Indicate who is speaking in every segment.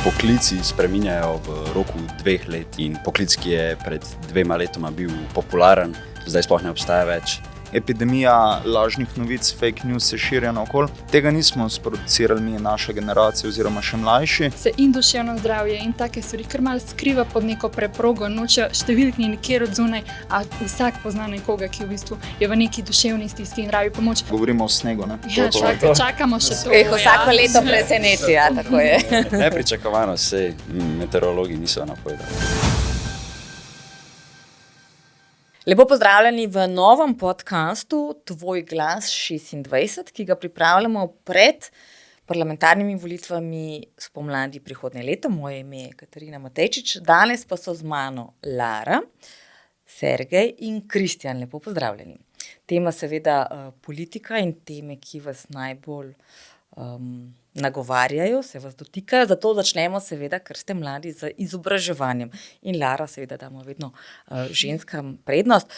Speaker 1: poklici spreminjajo v roku 2 let in poklic, ki je pred 2 letoma bil popularen, zdaj sploh ne obstaja več.
Speaker 2: Epidemija lažnih novic, fake news se širi naokoli. Tega nismo sproducirali mi, naša generacija oziroma še mlajši.
Speaker 3: Se in duševno zdravje in take stvari kar malo skriva pod neko preprogo, noče številk ni nikjer od zunaj, a vsak pozna nekoga, ki v bistvu je v neki duševni stiski in rabi pomoč.
Speaker 2: Govorimo o snegu, ne?
Speaker 3: Ja, čakamo še to.
Speaker 4: Vsako leto preseneti, ja, tako je.
Speaker 1: Nepričakovano, sej meteorologi niso napovedali.
Speaker 4: Lepo pozdravljeni v novem podcastu Tvoj glas 26, ki ga pripravljamo pred parlamentarnimi volitvami spomladi prihodnje leto. Moje ime je Katarina Matejčič, danes pa so z mano Lara, Sergej in Kristjan. Lepo pozdravljeni. Tema seveda politika in teme, ki vas najbolj nagovarjajo, se vas dotikajo, zato začnemo seveda, ker ste mladi, z izobraževanjem. In Lara, seveda damo vedno ženskam prednost.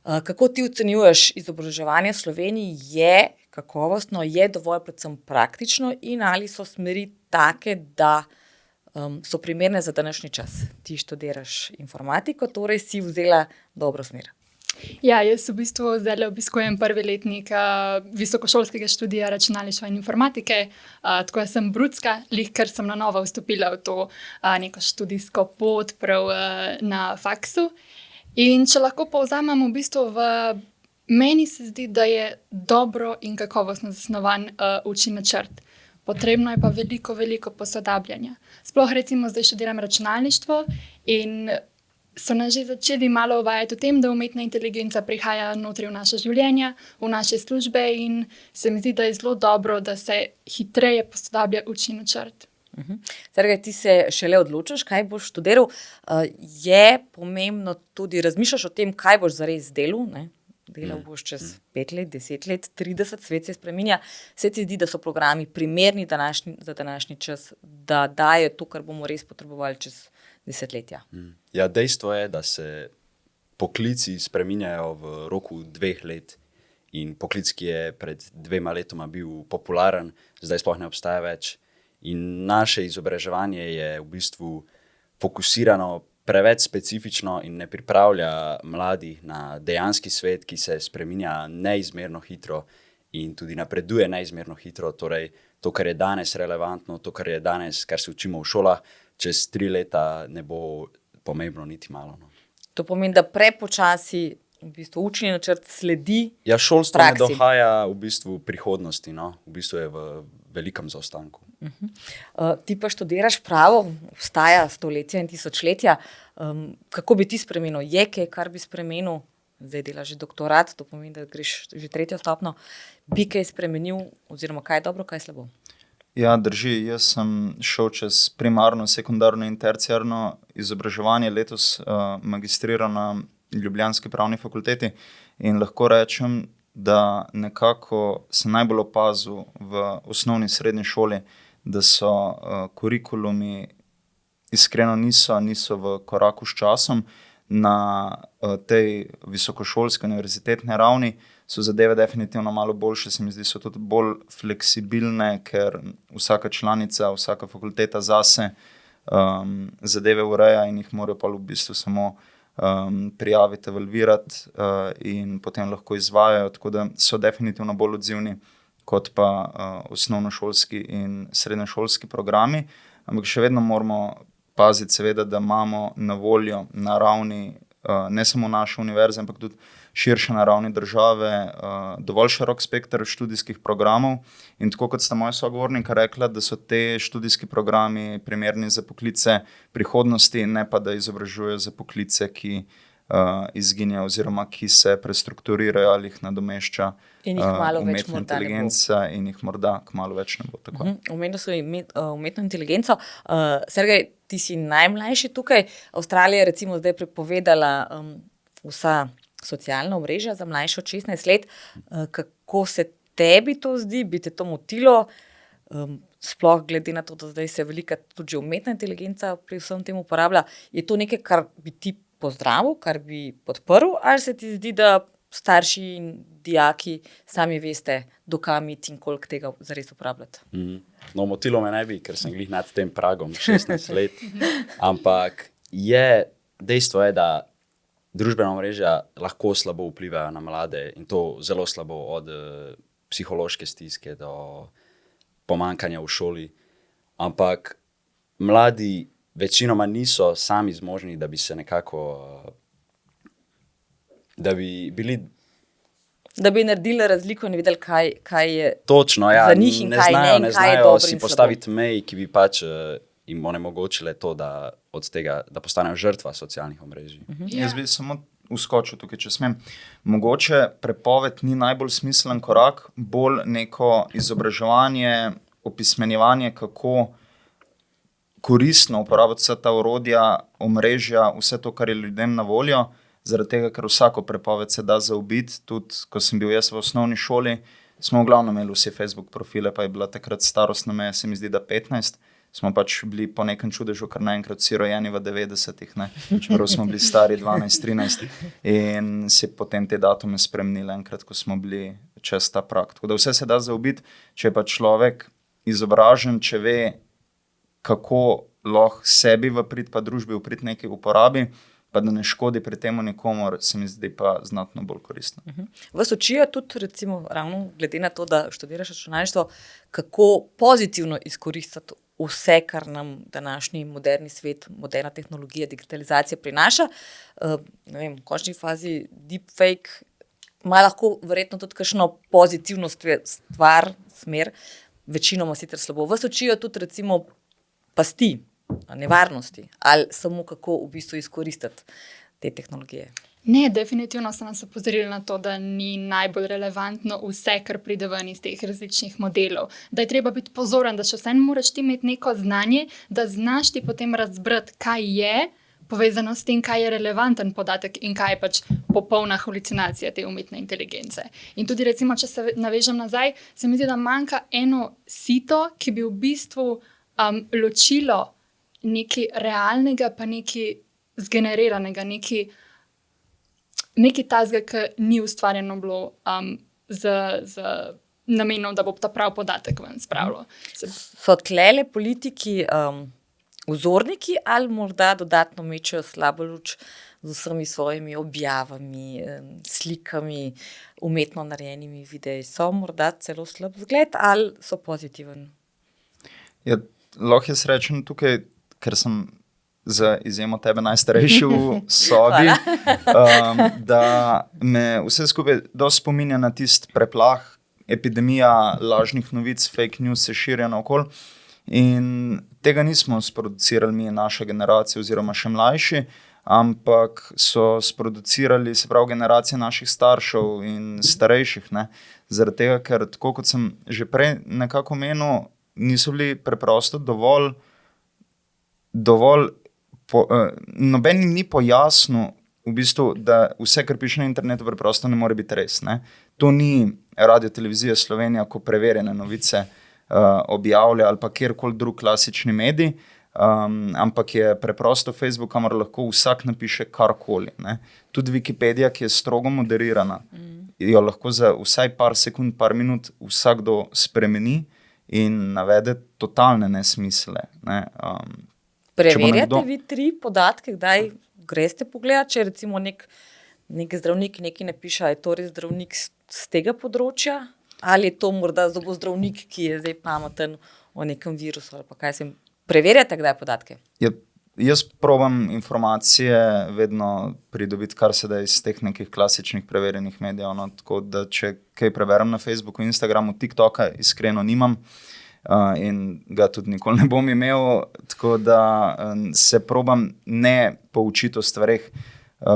Speaker 4: Kako ti ocenjuješ izobraževanje v Sloveniji? Je kakovostno, je dovolj predvsem praktično in ali so smeri take, da so primerne za današnji čas? Ti študiraš informatiko, torej si vzela dobro smer.
Speaker 3: Ja, jaz v bistvu zdaj obiskujem prvi letnik visokošolskega študija računalništva in informatike, tako da sem brucka, ker sem na novo vstopila v to neko študijsko pot prav na faksu. In če lahko povzamem, v bistvu meni se zdi, da je dobro in kakovostno zasnovan učni načrt. Potrebno je pa veliko posodabljanja. Sploh recimo zdaj študiram računalništvo in so nas že začeli malo uvajati o tem, da umetna inteligenca prihaja notri v naše življenja, v naše službe in se mi zdi, da je zelo dobro, da se hitreje posodablja učni načrt.
Speaker 4: Sergej, ti se šele odločaš, kaj boš študiral. Je pomembno tudi, razmišljaš o tem, kaj boš zares delal, ne? Delal boš čez 5 let, 10 let, 30, svet se spreminja. Se ti zdi, da so programi primerni za današnji čas, da dajo to, kar bomo res potrebovali čez desetletja?
Speaker 1: Ja, dejstvo je, da se poklici spreminjajo v roku 2 let in poklic, ki je pred 2 letoma bil popularen, zdaj sploh ne obstaja več. In naše izobraževanje je v bistvu fokusirano preveč specifično in ne pripravlja mladih na dejanski svet, ki se spreminja neizmerno hitro in tudi napreduje neizmerno hitro. Torej, to, kar je danes relevantno, to, kar je danes, kar se učimo v šolah, čez 3 leta ne bo pomembno niti malo. No.
Speaker 4: To pomeni, da prepočasi v bistvu učni načrt sledi praksi.
Speaker 1: Ja, šolstvo ne dohaja v bistvu prihodnosti, no. V bistvu je v velikem zaostanku.
Speaker 4: Ti pa študiraš pravo, obstaja stoletja in tisočletja. Kako bi ti spremenil? Je kaj, kar bi spremenil? Zdaj delaš že doktorat, to pomeni, da greš že 3. stopnjo. Bi kaj spremenil oziroma kaj je dobro, kaj je slabo?
Speaker 2: Ja, drži. Jaz sem šel čez primarno, sekundarno in terciarno izobraževanje, letos magistriral na ljubljanski pravni fakulteti in lahko rečem, da nekako se najbolj opazil v osnovni srednji šoli, da so kurikulumi iskreno niso v koraku s časom. Na tej visokošolski univerzitetni ravni so zadeve definitivno malo boljše, se mi zdi, so tudi bolj fleksibilne, ker vsaka članica, vsaka fakulteta zase zadeve ureja in jih morajo pa v bistvu samo prijaviti, evalvirati in potem lahko izvajajo, tako da so definitivno bolj odzivni kot pa osnovnošolski in srednješolski programi, ampak še vedno moramo paziti seveda, da imamo na voljo na ravni ne samo naše univerze, ampak tudi širše na ravni države dovolj širok spekter študijskih programov in tako kot sta moja sogovornika rekla, da so te študijski programi primerni za poklice prihodnosti, ne pa da izobražujejo za poklice, ki izginjajo oziroma ki se prestrukturirajo ali jih nadomešča umetna inteligenca in jih morda kmalu več ne bo.
Speaker 4: Omenil so umetno inteligenco. Sergej, ti si najmlajši tukaj. Avstralija je recimo zdaj prepovedala vsa socialna omrežja za mlajše od 16 let. Kako se tebi to zdi? Bi te to motilo? Sploh glede na to, da zdaj se velika tudi umetna inteligenca pri vsem tem uporablja. Je to nekaj, kar bi ti pozdravil, kar bi podprl, ali se ti zdi, da starši dijaki sami veste, do kam iti in koliko tega zares uporabljati.
Speaker 1: No, motilo me ne bi, ker sem glih nad tem pragom 16 let, ampak dejstvo je, da družbena omrežja lahko slabo vplivajo na mlade in to zelo slabo, od psihološke stiske do pomankanja v šoli, ampak mladi večinoma niso sami zmožni, da bi se nekako, da bi bili
Speaker 4: Da bi naredili razliko in videli, kaj je
Speaker 1: točno, ja,
Speaker 4: za njih in
Speaker 1: ne
Speaker 4: kaj
Speaker 1: znajo,
Speaker 4: ne,
Speaker 1: ne
Speaker 4: in kaj je
Speaker 1: znajo
Speaker 4: dobro
Speaker 1: si
Speaker 4: in
Speaker 1: postaviti mej, ki bi pač jim onemogočile to, da od tega, da postanejo žrtva socialnih omrežij.
Speaker 2: Jaz bi samo uskočil tukaj, če smem. Mogoče prepoved ni najbolj smiselen korak, bolj neko izobraževanje, opismenjevanje, kako koristno uporabiti vsa ta orodja, omrežja, vse to, kar je ljudem na voljo, zaradi tega, ker vsako prepoved se da zaobiti. Tudi, ko sem bil jaz v osnovni šoli, smo v glavnem imeli vsi Facebook profile, pa je bila takrat starostna meja, se mi zdi, da 15. Smo pač bili po nekem čudežu kar naenkrat vsi rojeni v 90-ih, čeprav smo bili stari 12-13 in si potem te datume spremenili enkrat, ko smo bili čez ta prag. Tako da vse se da zaobiti, če je pa človek izobražen, če ve, kako lahko sebi v prid pa družbi v prid nekaj uporabi, pa da ne škodi pri temu nikomor, se mi zdi pa znatno bolj koristno.
Speaker 4: Vas učijo tudi, recimo, ravno glede na to, da študiraš računalništvo, kako pozitivno izkoristiti vse, kar nam današnji moderni svet, moderna tehnologija, digitalizacija prinaša. Ne vem, v končni fazi deepfake ima lahko verjetno tudi kakšno pozitivno stvar, smer, večinoma sicer slabo. Vas učijo tudi, recimo, pasti, nevarnosti, ali samo kako v bistvu izkoristiti te tehnologije?
Speaker 3: Ne, definitivno so nas opozorili na to, da ni najbolj relevantno vse, kar pride ven iz teh različnih modelov. Da je treba biti pozoren, da če vseeno moraš ti imeti neko znanje, da znaš ti potem razbrati, kaj je povezano s tem, kaj je relevanten podatek in kaj je pač popolna halucinacija te umetne inteligence. In tudi recimo, če se navežem nazaj, se mi zdi, da manjka eno sito, ki bi v bistvu ločilo nekaj realnega pa nekaj zgeneriranega, nekaj tazga, ki ni ustvarjeno bilo z namenom, da bo ta prav podatek ven spravilo.
Speaker 4: So tlele politiki vzorniki ali morda dodatno mečejo slabo luč z vsemi svojimi objavami, slikami, umetno narejenimi videi? So morda celo slab zgled ali so pozitiven?
Speaker 2: Ja, lahko jaz rečem tukaj, ker sem za izjemo tebe najstarejši v sobi, da me vse skupaj dosti spominja na tisti preplah, epidemija lažnih novic, fake news se širja naokoli. In tega nismo sproducirali mi, naša generacija oziroma še mlajši, ampak so sproducirali, se pravi, generacije naših staršev in starejših. Zaradi tega, ker tako kot sem že prej nekako menil, niso bili preprosto dovolj noben jim ni pojasnil, v bistvu, da vse, kar piše na internetu, preprosto ne more biti res. To ni Radio Televizija Slovenija, ko preverjene novice objavlja ali pa kjerkoli drug klasični medij, ampak je preprosto Facebook, kamor lahko vsak napiše karkoli. Tudi Wikipedija, ki je strogo moderirana, jo lahko za vsaj par sekund, par minut vsakdo spremeni in navede totalne nesmisle.
Speaker 4: Preverjate vi 3 podatke, kdaj greste pogledati, če recimo nek zdravnik nekaj napiše, je to res zdravnik z tega področja, ali je to morda zobozdravnik, ki je zdaj pameten o nekem virusu, ali pa kaj se preverjate, kdaj podatke?
Speaker 2: Jaz probam informacije vedno pridobiti, kar se da iz teh nekih klasičnih preverjenih medijev, tako da če kaj preberem na Facebooku, Instagramu, TikToka, iskreno nimam, in ga tudi nikoli ne bom imel, tako da se probam ne poučiti o stvareh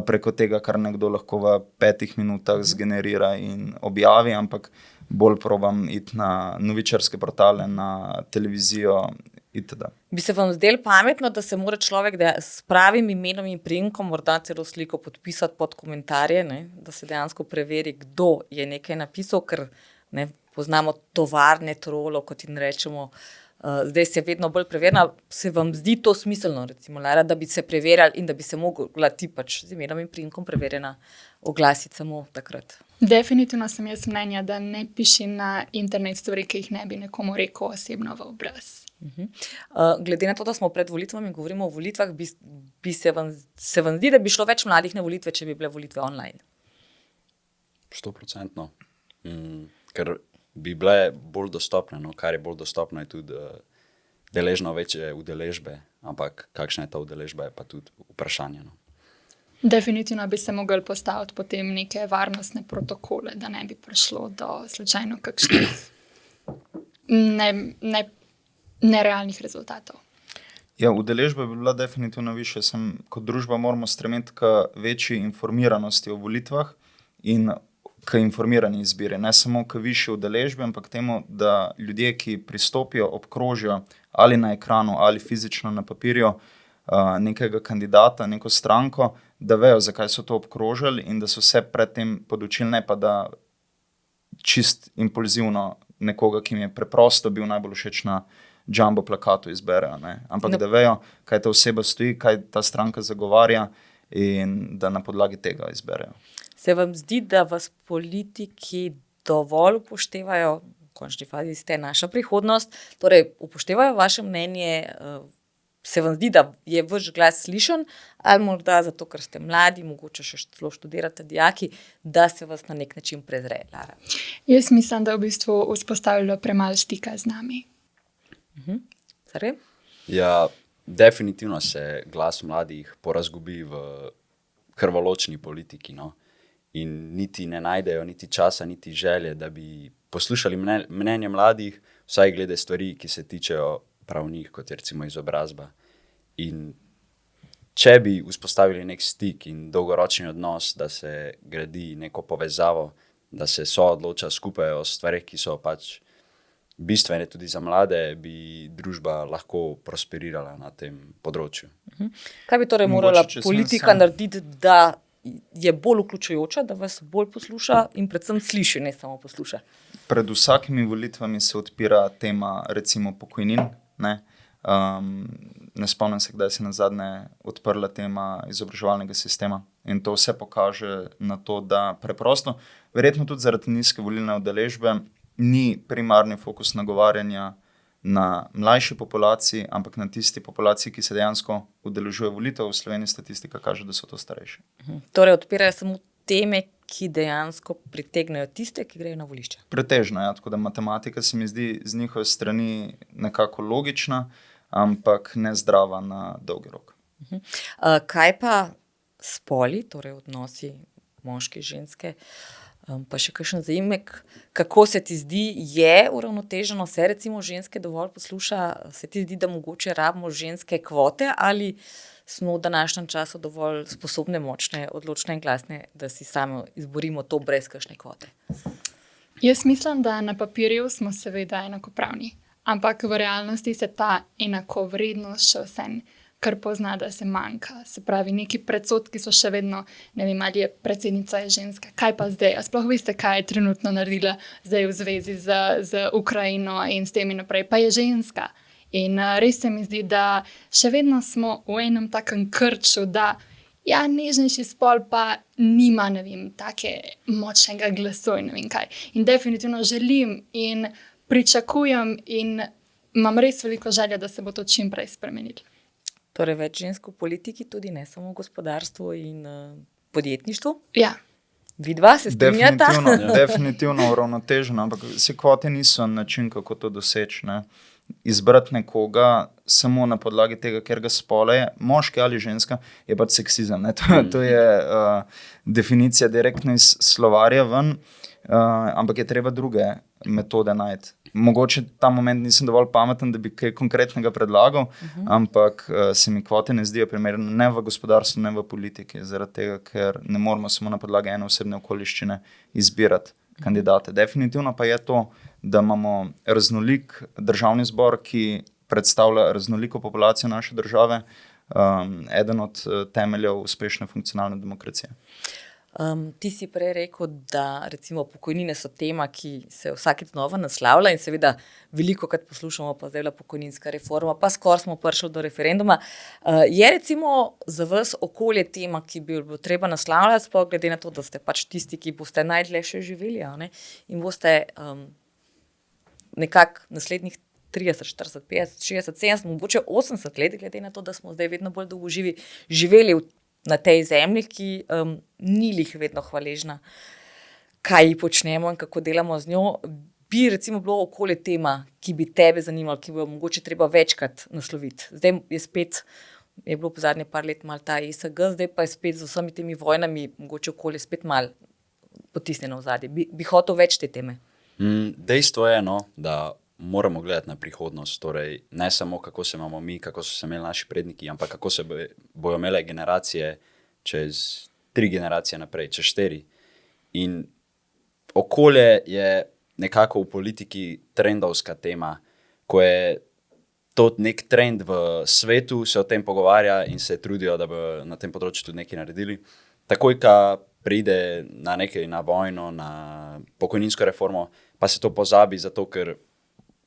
Speaker 2: preko tega, kar nekdo lahko v 5 minutah zgenerira in objavi, ampak bolj probam iti na novičarske portale, na televizijo itd.
Speaker 4: Bi se vam zdelo pametno, da se mora človek s pravim imenom in priimkom morda celo sliko podpisati pod komentarje, da se dejansko preveri, kdo je nekaj napisal, ker poznamo tovarne trolov, kot jim rečemo, zdaj se vedno bolj preverja. Se vam zdi to smiselno, recimo, Lara, da bi se preverjali in da bi se mogla ti pač z imenom in priimkom preverjena oglasiti samo takrat?
Speaker 3: Definitivno sem jaz mnenja, da ne piši na internet stvari, ki jih ne bi nekomu rekel osebno v obraz.
Speaker 4: Glede na to, da smo pred volitvami in govorimo o volitvah, se vam zdi, da bi šlo več mladih na volitve, če bi bile volitve online?
Speaker 1: 100%. Ker bi bile bolj dostopne, no, kar je bolj dostopno, je tudi deležno večje udeležbe, ampak kakšna je ta udeležba, je pa tudi vprašanje. No.
Speaker 3: Definitivno bi se mogli postaviti potem neke varnostne protokole, da ne bi prišlo do slučajno kakšnih nerealnih rezultatov.
Speaker 2: Ja, udeležba bi bila definitivno više. Kot družba moramo stremeti k večji informiranosti o volitvah in k informirani izbiri. Ne samo k višji udeležbi, ampak temu, da ljudje, ki pristopijo, obkrožijo ali na ekranu ali fizično na papirju nekega kandidata, neko stranko, da vejo, zakaj so to obkrožili in da so se predtem podučili, ne pa da čist impulzivno nekoga, ki mi je preprosto bil najbolj všeč na jumbo plakatu, izberejo. Ne? Ampak da vejo, kaj ta oseba stoji, kaj ta stranka zagovarja in da na podlagi tega izberejo.
Speaker 4: Se vam zdi, da vas politiki dovolj upoštevajo, v končni fazi ste naša prihodnost, torej upoštevajo vaše mnenje, se vam zdi, da je vaš glas slišan, ali morda zato, ker ste mladi, mogoče še celo študirate dijaki, da se vas na nek način prezre, Lara?
Speaker 3: Jaz mislim, da v bistvu vzpostavljajo premalo stika z nami.
Speaker 4: Zare?
Speaker 1: Ja, definitivno se glas mladih porazgubi v krvoločni politiki, no. In niti ne najdejo niti časa, niti želje, da bi poslušali mnenje mladih, vsaj glede stvari, ki se tičejo prav njih, kot je recimo izobrazba. In če bi vzpostavili nek stik in dolgoročni odnos, da se gradi neko povezavo, da se soodloča skupaj o stvarih, ki so pač bistvene tudi za mlade, bi družba lahko prosperirala na tem področju.
Speaker 4: Kaj bi torej morala politika narediti, da je bolj vključujoča, da vas bolj posluša in predvsem sliši, ne samo posluša?
Speaker 2: Pred vsakimi volitvami se odpira tema recimo pokojnin. Ne spomnim se, kdaj se nazadnje odprla tema izobraževalnega sistema. In to vse pokaže na to, da preprosto, verjetno tudi zaradi nizke volilne udeležbe, ni primarni fokus nagovarjanja na mlajši populaciji, ampak na tisti populaciji, ki se dejansko udeležuje volitev. V Sloveniji statistika kaže, da so to starejši.
Speaker 4: Torej odpirajo samo teme, ki dejansko pritegnejo tiste, ki grejo na volišče.
Speaker 2: Pretežno, ja, tako da matematika se mi zdi z njihove strani nekako logična, ampak ne zdrava na dolgi rok.
Speaker 4: Kaj pa spoli, torej odnosi moški, ženske, pa še kakšen zaimek, kako se ti zdi, je uravnoteženo, se recimo ženske dovolj posluša, se ti zdi, da mogoče rabimo ženske kvote ali smo v današnjem času dovolj sposobne, močne, odločne in glasne, da si sami izborimo to brez kakšne kvote?
Speaker 3: Jaz mislim, da na papirju smo seveda enakopravni, ampak v realnosti se ta enakovrednost še vsem kar pozna, da se manjka. Se pravi, neki predsodki so še vedno, ne vem, ali je predsednica je ženska, kaj pa zdaj? A sploh veste, kaj je trenutno naredila zdaj v zvezi z Ukrajino in s temi naprej, pa je ženska. In res se mi zdi, da še vedno smo v enem takem krču, da ja, nežnejši spol pa nima, ne vem, take močnega glasu in ne vem kaj. In definitivno želim in pričakujem in imam res veliko želja, da se bo to čim prej spremenilo.
Speaker 4: Torej več žensk v politiki, tudi ne samo v gospodarstvu in podjetništvu?
Speaker 3: Ja.
Speaker 4: Vidva se strinjata?
Speaker 2: Definitivno uravnoteženo, ampak se kvote niso način, kako to doseči. Ne? Izbrati nekoga samo na podlagi tega, ker ga spola je, moški ali ženska, je pač seksizem. Ne? To je definicija direktno iz slovarja ven, ampak je treba druge metode najti. Mogoče ta moment nisem dovolj pameten, da bi kaj konkretnega predlagal, ampak se mi kvote ne zdijo primerne ne v gospodarstvu, ne v politiki, zaradi tega, ker ne moramo samo na podlagi ene osebne okoliščine izbirati kandidate. Definitivno pa je to, da imamo raznolik državni zbor, ki predstavlja raznoliko populacijo naše države, eden od temeljev uspešne funkcionalne demokracije.
Speaker 4: Ti si prej rekel, da recimo pokojnine so tema, ki se vsakeč znova naslavlja in seveda veliko krat poslušamo, pa zdaj je bila pokojninska reforma, pa skoraj smo prišli do referenduma. Je recimo za vas okolje tema, ki bi jo bilo treba naslavljati, sploh glede na to, da ste pač tisti, ki boste najdlje še živeli, a ne? In boste nekako naslednjih 30, 40, 50, 60, 70, mogoče 80 let, glede na to, da smo zdaj vedno bolj dolgoživi, živeli na tej zemlji, ki ni lih vedno hvaležna, kaj ji počnemo in kako delamo z njo. Bi recimo bilo okolje tema, ki bi tebe zanimalo, ki bi jo mogoče treba večkrat nasloviti. Zdaj je bilo po zadnje par let malo ta ESG, zdaj pa je spet z vsemi temi vojnami mogoče okolje spet malo potisnjeno v zadje. Bi hotel več te teme?
Speaker 1: Dejstvo je, da moramo gledati na prihodnost, torej ne samo kako se imamo mi, kako so se imeli naši predniki, ampak kako se bojo imele generacije čez 3 generacije naprej, čez 4. In okolje je nekako v politiki trendovska tema, ko je to nek trend v svetu, se o tem pogovarja in se trudijo, da bo na tem področju tudi nekaj naredili. Takoj, ko pride na vojno, na pokojninsko reformo, pa se to pozabi, zato ker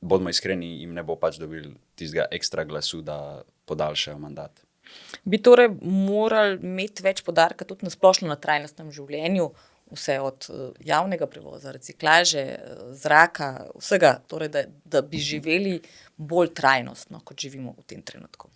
Speaker 1: bodimo iskreni, jim ne bo pač dobili tistega ekstra glasu, da podaljšajo mandat.
Speaker 4: Bi torej morali imeti več poudarka tudi na splošno na trajnostnem življenju, vse od javnega prevoza, reciklaže, zraka, vsega, torej da bi živeli bolj trajnostno, kot živimo v tem trenutku.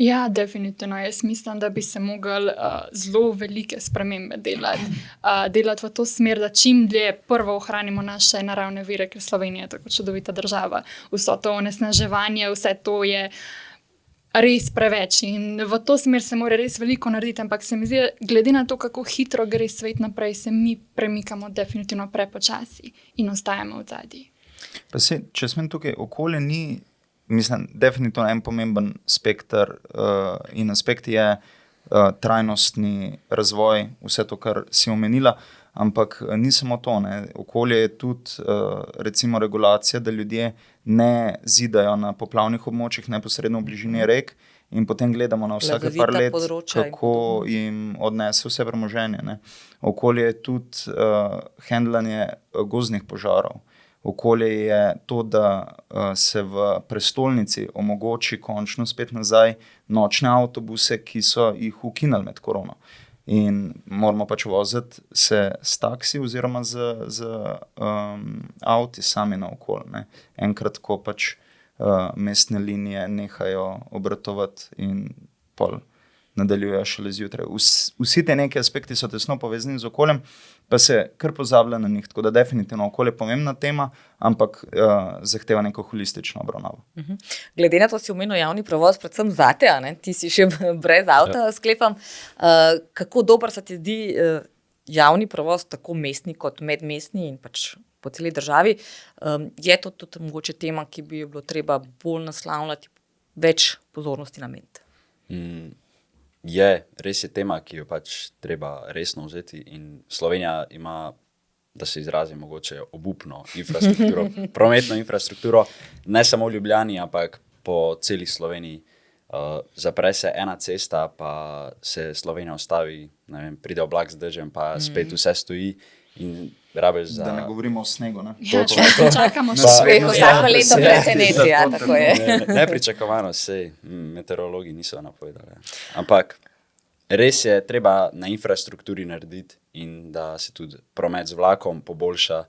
Speaker 3: Ja, definitivno. Jaz mislim, da bi se mogli zelo velike spremembe delati v to smer, da čim dlje prvo ohranimo naše naravne vire, ker Slovenija je tako čudovita država. Vso to onesnaževanje, vse to je res preveč in v to smer se mora res veliko narediti, ampak se mi zdi, glede na to, kako hitro gre svet naprej, se mi premikamo definitivno prepočasi in ostajamo v zadnji.
Speaker 2: Pa če smem tukaj, okolje ni, mislim, definitivno en pomemben spektr in aspekt je trajnostni razvoj, vse to, kar si omenila, ampak ni samo to, ne. Okolje je tudi recimo regulacija, da ljudje ne zidajo na poplavnih območjih, neposredno v bližini rek in potem gledamo na vsake par let, kako jim odnese vse premoženje, ne. Okolje je tudi handlanje gozdnih požarov. Okolje je to, da se v prestolnici omogoči končno spet nazaj nočne avtobuse, ki so jih ukinili med korono. In moramo pač voziti se s taksi oziroma z avti sami naokoli, ne. Enkrat, ko pač mestne linije nehajo obratovati in pol nadaljujejo šele zjutraj. Vsi te neki aspekti so tesno povezani z okoljem, pa se kar pozablja na njih, tako da definitivno okolje je pomembna tema, ampak zahteva neko holistično obravnavo.
Speaker 4: Glede na to si omenil javni prevoz, predvsem zate, a ne? Ti si še brez avta, sklepam. Kako dober se ti zdi javni prevoz, tako mestni kot medmestni in pač po celi državi? Je to tudi mogoče tema, ki bi jo bilo treba bolj naslavljati, več pozornosti nameniti?
Speaker 1: Res je tema, ki jo pač treba resno vzeti in Slovenija ima, da se izrazim mogoče, obupno infrastrukturo, prometno infrastrukturo, ne samo v Ljubljani, ampak po celi Sloveniji. Zapre se ena cesta, pa se Slovenija ustavi, ne vem, pride oblak z dežem, pa spet vse stoji in rabiš za...
Speaker 2: Da ne govorimo o snegu, ne?
Speaker 3: Ja, čakamo še
Speaker 4: Sveh vsako leto preseneti, ja, tako je.
Speaker 1: Nepričakovano, sej meteorologi niso napovedali. Ampak res je treba na infrastrukturi narediti in da se tudi promet z vlakom poboljša,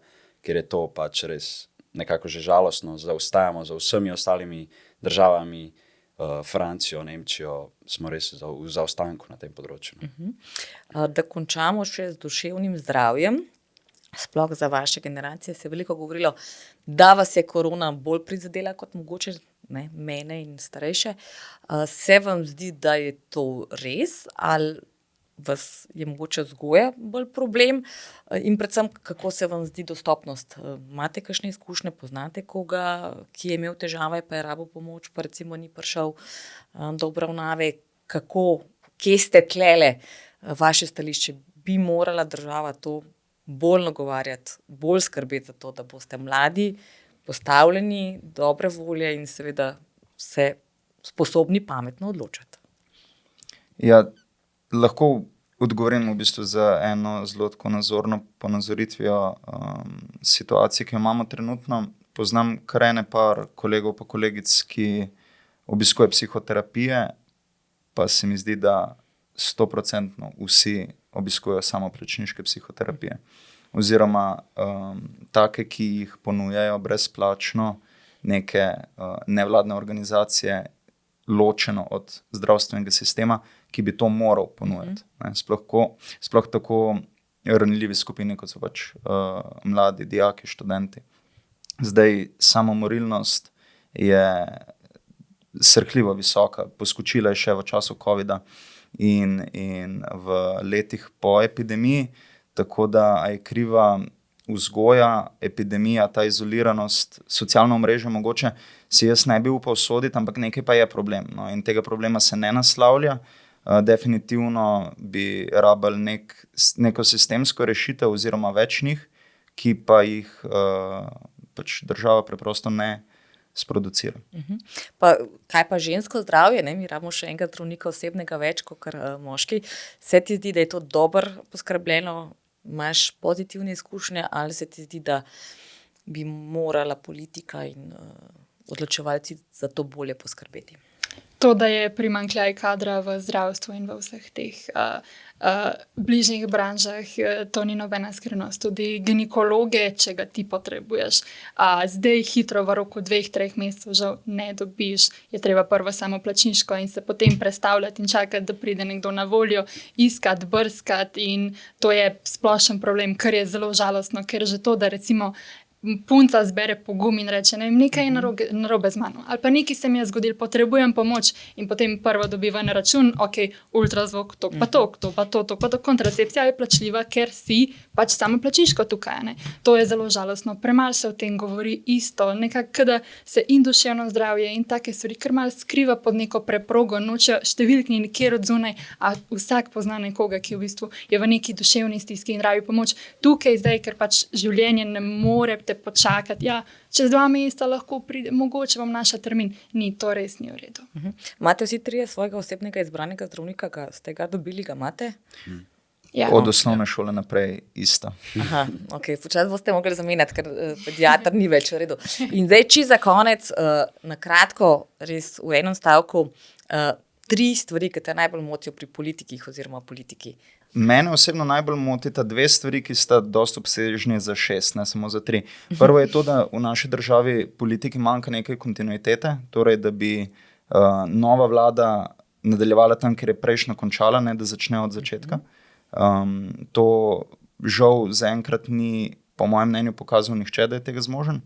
Speaker 1: ker je to pač res nekako že žalostno. Zaostajamo za vsemi ostalimi državami, Francijo, Nemčijo, smo res v zaostanku na tem področju.
Speaker 4: Da končamo še z duševnim zdravjem. Sploh za vaše generacije se je veliko govorilo, da vas je korona bolj prizadela kot mogoče mene in starejše. Se vam zdi, da je to res ali vas je mogoče vzgoja bolj problem in predvsem, kako se vam zdi dostopnost? Imate kakšne izkušnje, poznate koga, ki je imel težave, pa je rabil pomoč, pa recimo ni prišel do obravnave? Kje ste tlele vaše stališče? Bi morala država to bolj nagovarjati, bolj skrbeti za to, da boste mladi, postavljeni, dobre volje in seveda se sposobni pametno odločati?
Speaker 2: Ja, lahko odgovorim v bistvu za eno zelo tako nazorno ponazoritvijo situacije, ki jo imamo trenutno. Poznam kar ene par kolegov pa kolegic, ki obiskuje psihoterapije, pa se mi zdi, da 100% vsi obiskujejo samoplačniške psihoterapije. Oziroma take, ki jih ponujajo brezplačno neke nevladne organizacije, ločeno od zdravstvenega sistema, ki bi to moral ponujati. Sploh tako ranljivi skupini, kot so pač mladi, dijaki, študenti. Zdaj, samomorilnost je srhljivo visoka, poskočila je še v času covida in v letih po epidemiji, tako da je kriva vzgoja, epidemija, ta izoliranost, socialno omrežje mogoče si jaz ne bi upal soditi, ampak nekaj pa je problem. No, in tega problema se ne naslavlja. Definitivno bi rabili neko sistemsko rešitev oziroma več njih, ki pa jih pač država preprosto ne sproducira.
Speaker 4: Pa, kaj pa žensko zdravje? Ne? Mi rabimo še enega zdravnika osebnega več kot moški. Se ti zdi, da je to dobro poskrbljeno? Imaš pozitivne izkušnje ali se ti zdi, da bi morala politika in odločevalci za to bolje poskrbeti?
Speaker 3: To, da je primanjkljaj kadra v zdravstvu in v vseh teh bližnjih branžah, to ni nobena skrivnost. Tudi ginekologe, če ga ti potrebuješ, zdaj hitro v roku 2-3 mesecev žal ne dobiš, je treba prvo samoplačniško in se potem prestavljati in čakati, da pride nekdo na voljo, iskati, brskati, in to je splošen problem, kar je zelo žalostno, ker že to, da recimo punca zbere pogum in reče, ne vem, nekaj je narobe z mano, ali pa nekaj se mi je zgodilo, potrebujem pomoč, in potem prvo dobiva na račun, ok, ultrazvok, tok pa tok, to pa to, kontracepcija je plačljiva, ker si pač samoplačniško tukaj, ne. To je zelo žalostno, premalo se o tem govori, isto, nekako, da se in duševno zdravje in take stvari kar malo skriva pod neko preprogo, nočejo številkni nikjer od zunaj, a vsak pozna nekoga, ki v bistvu je v neki duševni stiski in rabi pomoč. Tukaj zdaj, ker pač življenje ne more te počakati, ja, čez 2 meseca lahko pride, mogoče vam naša termin, ni, to res ni v redu.
Speaker 4: Imate vsi 3 svojega osebnega izbranega zdravnika, ste ga dobili, ga imate?
Speaker 3: Ja.
Speaker 2: Od osnovne šole naprej isto.
Speaker 4: Aha, ok, počas boste mogli zamenjati, ker pediater ni več v redu. In zdaj, či za konec, na kratko, res v enem stavku, 3 stvari, ki te najbolj motijo pri politikih oziroma politiki.
Speaker 2: Mene osebno najbolj motita 2 stvari, ki sta dosti obsežni za 6, ne samo za 3. Prvo je to, da v naši državi politiki manjka nekaj kontinuitete, torej da bi nova vlada nadaljevala tam, kjer je prejšnja končala, ne da začne od začetka. To žal zaenkrat ni, po mojem mnenju, pokazal nihče, da je tega zmožen.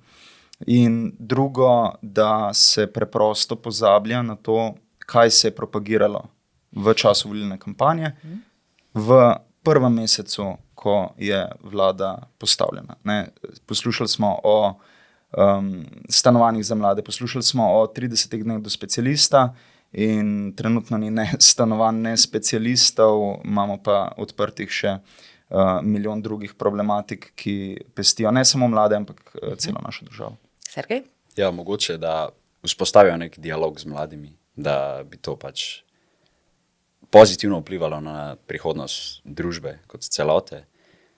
Speaker 2: In drugo, da se preprosto pozablja na to, kaj se je propagiralo v času volilne kampanje, v prvem mesecu, ko je vlada postavljena. Ne, poslušali smo o stanovanjih za mlade, poslušali smo o 30 dneh do specialista in trenutno ni ne stanovanj, ne specialistov, imamo pa odprtih še milijon drugih problematik, ki pestijo ne samo mlade, ampak celo našo državo.
Speaker 4: Sergej?
Speaker 1: Ja, mogoče, da vzpostavijo nek dialog z mladimi, da bi to pač pozitivno vplivalo na prihodnost družbe kot celote,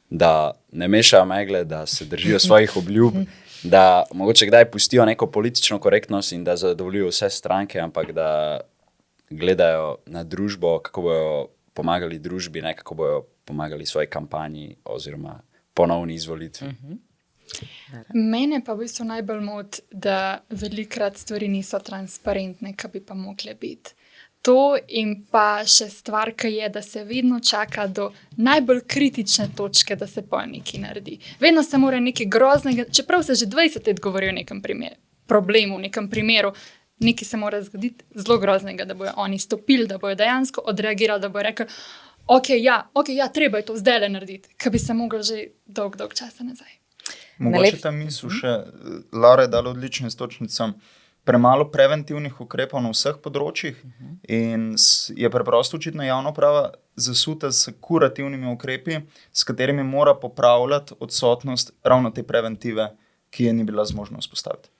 Speaker 1: da ne mešajo megle, da se držijo svojih obljub, da mogoče kdaj pustijo neko politično korektnost in da zadovoljijo vse stranke, ampak da gledajo na družbo, kako bojo pomagali družbi, ne kako bojo pomagali svoji kampanji oziroma ponovni izvolitvi.
Speaker 3: Mene pa v bistvu najbolj moti, da velikrat stvari niso transparentne, kaj bi pa mogle biti. To in pa še stvar, ki je, da se vedno čaka do najbolj kritične točke, da se pol nekaj naredi. Vedno se mora nekaj groznega, čeprav se že 20 let govori o nekem problemu, v nekem primeru, nekaj se mora zgoditi zelo groznega, da bojo oni stopili, da bojo dejansko odreagirali, da bojo rekli, ok, treba je to zdajle narediti, ki bi se mogli že dolg časa nazaj.
Speaker 2: Mogoče ta misel še, Lara je dala odlično istočnico, premalo preventivnih ukrepov na vseh področjih in je preprosto očitno javna uprava zasuta s kurativnimi ukrepi, s katerimi mora popravljati odsotnost ravno te preventive, ki je ni bila zmožna vzpostaviti.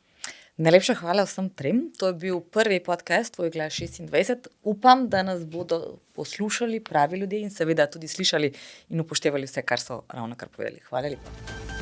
Speaker 4: Najlepša hvala vsem trem. To je bil prvi podcast Tvoj glas 26. Upam, da nas bodo poslušali pravi ljudje in seveda tudi slišali in upoštevali vse, kar so ravnokar povedali. Hvala lepa.